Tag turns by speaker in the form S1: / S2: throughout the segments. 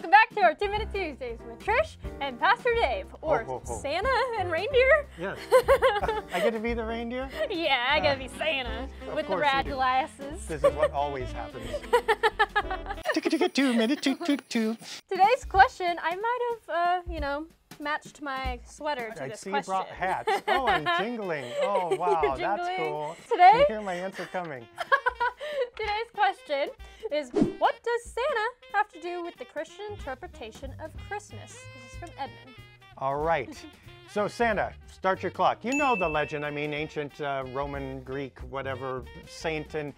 S1: welcome back to our 2-Minute Tuesdays with Trish and Pastor Dave, or Santa and reindeer.
S2: Yes. I get to be the reindeer?
S1: Yeah, I gotta be Santa with the red glasses.
S2: This is what always happens. 2-minute two.
S1: Today's question, I might have, matched my sweater to this question.
S2: I see you brought hats. Oh, I'm jingling. Oh, wow, that's cool.
S1: Today?
S2: I can hear my answer coming.
S1: Today's question is, what does Santa have to do with the Christian interpretation of Christmas? This is from Edmund.
S2: All right. So Santa, start your clock. You know the legend. I mean, ancient Roman, Greek, whatever saint, and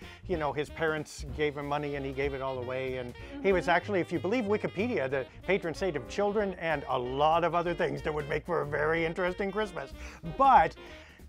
S2: his parents gave him money and he gave it all away. And he was actually, if you believe Wikipedia, the patron saint of children and a lot of other things that would make for a very interesting Christmas. But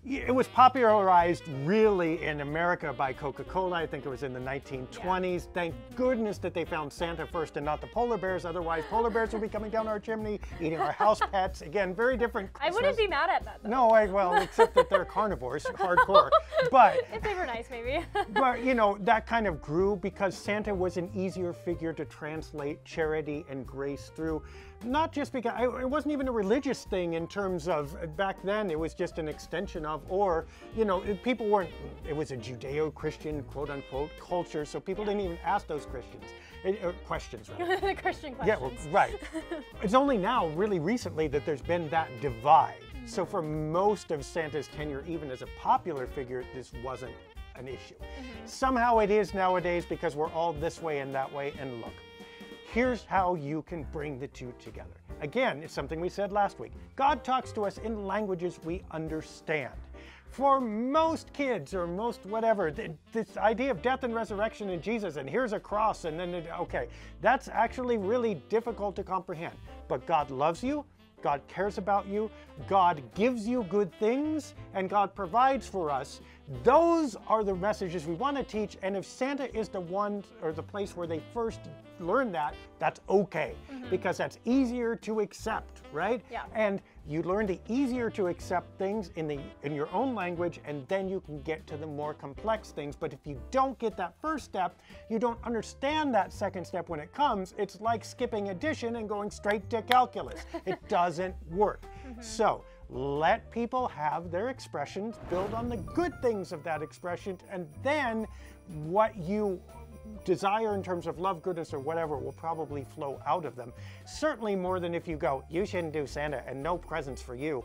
S2: it was popularized really in America by Coca-Cola. I think it was in the 1920s. Yeah. Thank goodness that they found Santa first and not the polar bears. Otherwise, polar bears would be coming down our chimney, eating our house pets. Again, very different Christmas.
S1: I wouldn't be mad at that, though.
S2: No, well, except that they're carnivores, hardcore. But
S1: if they were nice, maybe.
S2: But, that kind of grew because Santa was an easier figure to translate charity and grace through. Not just because, it wasn't even a religious thing in terms of, back then, it was just an extension of, or, people weren't, it was a Judeo-Christian, quote-unquote, culture, so people didn't even ask those questions, rather.
S1: The Christian questions.
S2: Yeah, well, right. It's only now, really recently, that there's been that divide. So for most of Santa's tenure, even as a popular figure, this wasn't an issue. Somehow it is nowadays because we're all this way and that way, and look. Here's how you can bring the two together. Again, it's something we said last week. God talks to us in languages we understand. For most kids or most whatever, this idea of death and resurrection in Jesus, and here's a cross, and then, okay, that's actually really difficult to comprehend. But God loves you. God cares about you, God gives you good things, and God provides for us. Those are the messages we want to teach, and if Santa is the one or the place where they first learn that, that's okay, because that's easier to accept, right?
S1: Yeah.
S2: And you learn the easier to accept things in your own language, and then you can get to the more complex things. But if you don't get that first step, you don't understand that second step when it comes. It's like skipping addition and going straight to calculus. It doesn't work. So let people have their expressions, build on the good things of that expression, and then what you desire in terms of love, goodness, or whatever will probably flow out of them. Certainly more than if you go, you shouldn't do Santa and no presents for you.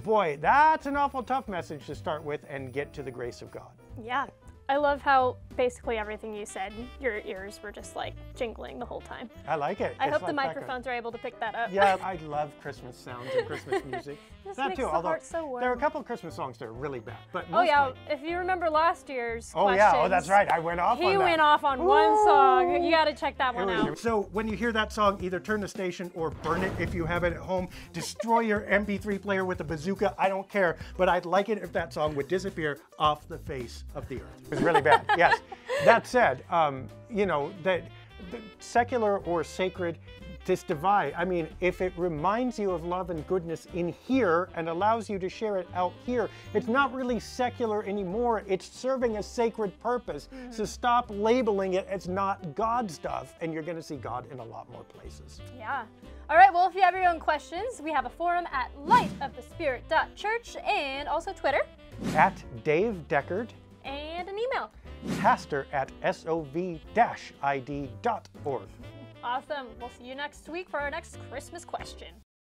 S2: Boy, that's an awful tough message to start with and get to the grace of God.
S1: Yeah. I love how basically everything you said, your ears were just like jingling the whole time.
S2: I like it.
S1: I hope the microphones are able to pick that up.
S2: Yeah, I love Christmas sounds and Christmas music.
S1: This makes the heart so warm.
S2: There are a couple of Christmas songs that are really bad. But
S1: oh yeah, if you remember last year's
S2: questions, yeah, that's right. I went off on that.
S1: He went off on one song. You got to check that one out.
S2: So when you hear that song, either turn the station or burn it if you have it at home. Destroy your MP3 player with a bazooka. I don't care. But I'd like it if that song would disappear off the face of the earth. It was really bad. Yes. That said, that the secular or sacred, this divide, I mean, if it reminds you of love and goodness in here and allows you to share it out here, it's not really secular anymore. It's serving a sacred purpose. So stop labeling it as not God stuff, and you're going to see God in a lot more places.
S1: Yeah. All right, well, if you have your own questions, we have a forum at lightofthespirit.church and also Twitter.
S2: At Dave Deckard.
S1: And an email.
S2: pastor@sov-id.org.
S1: Awesome. We'll see you next week for our next Christmas question.